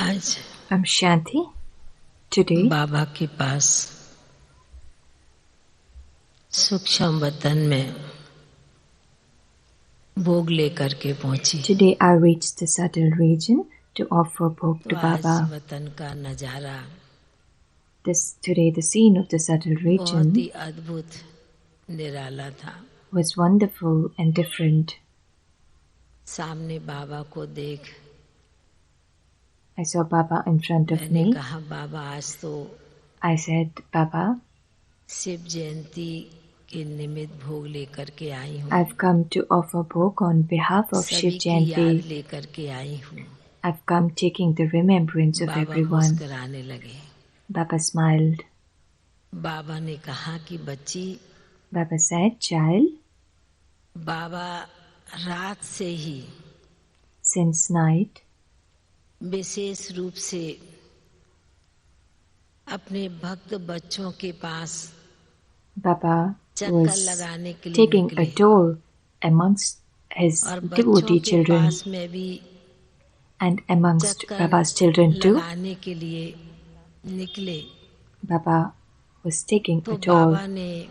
आज I'm Shanti. Today, बाबा के पास सूक्ष्म वतन में भोग लेकर के पहुंची। today I reached the subtle region to offer bhog तो to आज Baba. वतन का नजारा Today the scene of the subtle बहुत region ही अद्भुत निराला था। was wonderful and different. सामने बाबा को देख I saw Baba in front of मैंने me. कहा, बाबा आज तो I said, Baba, Shiv Jayanti के निमित्त भोग लेकर के आई हूँ। I've come to offer bhog on behalf of Shiv सभी की याद Jayanti. लेकर के आई हूँ। I've come taking the remembrance of Baba everyone. मुस्कुराने लगे। Baba smiled. बाबा ने कहा कि बच्ची, Baba said, Child, बाबा रात से ही since night, विशेष रूप से अपने भक्त बच्चों के पास Baba चक्कर was लगाने के लिए taking a निकले tour amongst his और devotee बच्चों के children पास में भी and amongst चक्कर Baba's children too. लगाने के लिए निकले। Baba was taking तो a tour. बाबा ने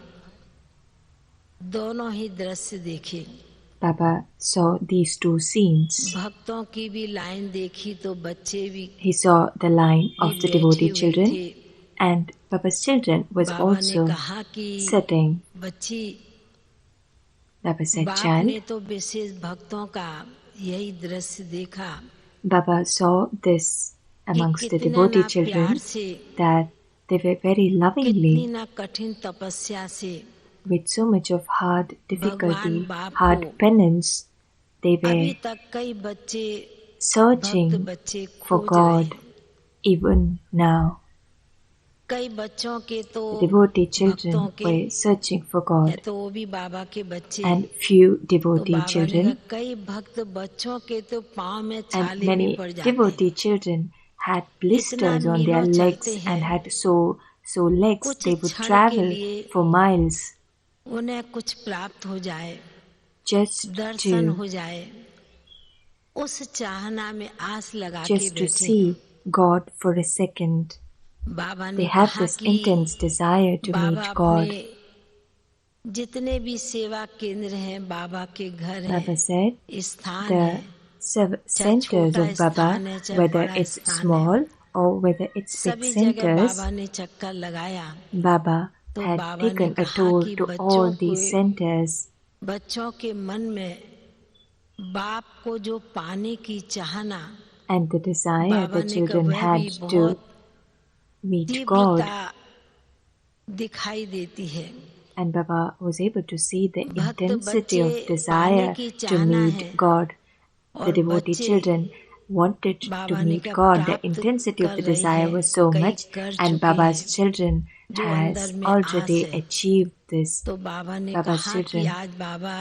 दोनों ही दृश्य देखे। Baba saw these two scenes. भक्तों की भी लाइन देखी तो बच्चे भी He saw the line of the बैठे devotee हुए children थे। and Baba's children was बाबा ने also कहा कि sitting. बच्ची, Baba said, बाप Child, ने तो विशेष भक्तों का यही दृश्य देखा Baba saw this कि amongst the कितना devotee ना children प्यार से, that they were very कितनी lovingly, ना कठिन तपस्या से with so much of hard difficulty, भगवान बाप hard को penance, they अभी were तक कई बच्चे भक्त searching बच्चे for खोज रहे God हैं। even now. कई बच्चों के तो The devotee भक्तों children के were searching for है God, तो वो भी बाबा के बच्चे। and few तो devotee बाबा ने children कहा कई भक्त बच्चों के तो पाँव में and छाले भी many पड़ जाते हैं। devotee children had blisters on their मीलों legs चलते and हैं, had so legs कुछ they would क्षण के travel लिए for miles उन्हें कुछ प्राप्त हो जाए, just दर्शन to हो जाए, उस चाहना में आस लगा के just to बैठे हैं। see God for a second. Baba They ने have कहा this कि intense desire to Baba meet God. अपने जितने भी सेवा केंद्र हैं, बाबा के घर Baba हैं, said, स्थान the है, चाहे centers छोटा of Baba, स्थान है चाहे whether बड़ा it's स्थान है, small or whether it's big सभी जगह centers, बाबा ने चक्कर लगाया। Baba तो had बाबा ने taken a कहा tour कि to बच्चों all these centers. बच्चों के मन में बाप को जो पाने की चाहना, And the desire Baba the ने children कहा वह had भी to बहुत meet God. तीव्रता दिखाई देती है। And Baba was able to see the भक्त intensity बच्चे of पाने desire की to चाहना meet है God. The और devotee बच्चे children wanted to बाबा ने meet कहा God. The प्राप्त intensity of कर the रहे desire हैं, was so कई much, कर and चुके Baba's हैं, children जो has अंदर में आस already है। achieved this. तो बाबा ने Baba's कहा कि children आज बाबा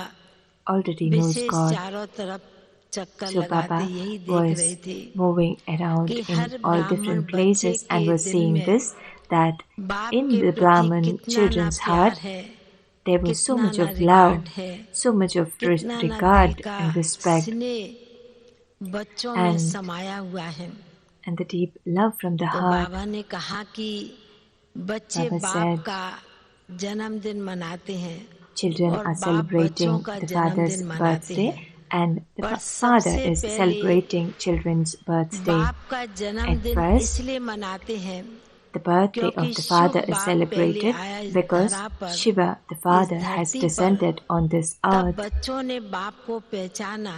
already knows विशेष God. चारों तरफ चक्कर So लगाते Baba यही देख was रहे थे moving around कि in हर all ब्राह्मण different बच्चे places and के was दिल seeing में this, that बाप in के the प्रति Brahmin कितना ना children's प्यार heart, है, there was so कितना much ना of love, रिगार्ड है, so much of कितना ना दिल regard का and respect, स्नेह बच्चों में and समाया हुआ है। the deep love from the तो heart. बाबा ने कहा कि बच्चे Baba बाप said, का जन्मदिन मनाते हैं children और are बाप बच्चों celebrating का the जन्मदिन father's मनाते birthday, हैं। and the पर father सबसे is पहले celebrating children's birthday. बाप का At जन्मदिन first, इसलिए मनाते हैं the birthday क्योंकि of the Shiv father is बाप पहले celebrated आया इस because धरा पर, Shiva, the इस father, has धरती पर, descended on this तब earth, बच्चों ने बाप को पहचाना।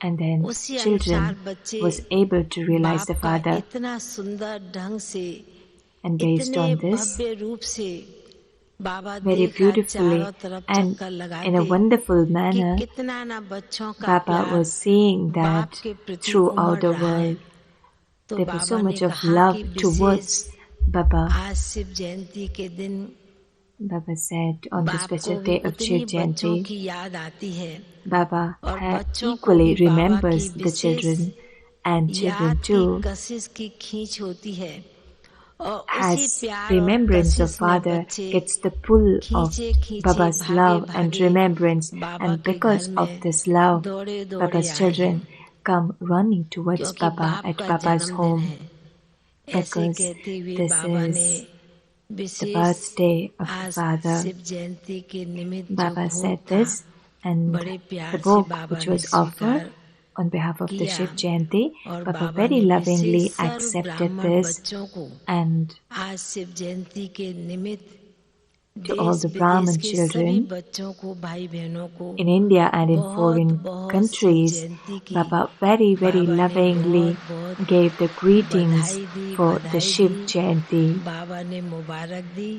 and then उसी अनुसार children बच्चे was able to realize बाप the का father, इतना सुंदर ढंग से, and based इतने on this, भव्य रूप से बाबा very देखा beautifully चारों तरफ and चक्कर in a लगाते wonderful कि manner, कितना ना बच्चों का Baba प्यार was seeing बाप that के प्रति throughout उमड़ the रहा है। world तो there was so बाबा ने much of कहा love कि towards विशेष Baba. आज शिव जयंती के दिन Baba said on the बाप को special भी day of उतनी Shiv बच्चों Jayanti, की याद आती है Baba और बच्चों को equally भी बाबा remembers की the wishes children, and children याद की too कशिश की खींच होती है और उसी has प्यार और remembrance of कशिश में father, बच्चे gets the pull of खींचे खींचे Baba's भागे love and भागे remembrance, बाबा and के because घर of में this love, दौड़े दौड़े Baba's आए हैं children come running towards क्योंकि Baba बाप at का Baba's जन्मदिन home, है। ऐसे because कहते हुए this बाबा ने is the wishes birthday of the आज Father. शिव जयंती के निमित्त जो Baba भोग said था this, and बड़े प्यार the से bhog बाबा which ने was offered स्वीकार on behalf of the किया Shiv Jayanti, और Baba बाबा very ने विशेष lovingly सर्व accepted ब्राह्मण this, बच्चों को and आज शिव जयंती के निमित्त to all देश the विदेश Brahmin के सभी children बच्चों को भाई बहनों को in India and in बहुत foreign बहुत शिव countries, जयंती की Baba very बाबा ने lovingly बहुत बहुत gave the greetings बधाई दी for the बधाई Shiv दी Jayanti, बाबा ने मुबारक दी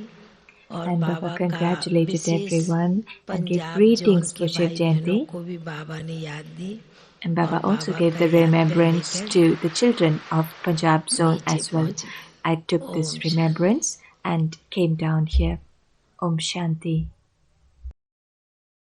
और and Baba बाबा का congratulated विशेष everyone and gave Punjab zone greetings के for Shiv भाई बहनों Jayanti. को भी बाबा ने याद दी And और Baba also बाबा gave का the याद पर remembrance लेकर to the children of Punjab zone नीचे as well. पहुंचे I took this Om Shanti remembrance and came down here. Om Shanti.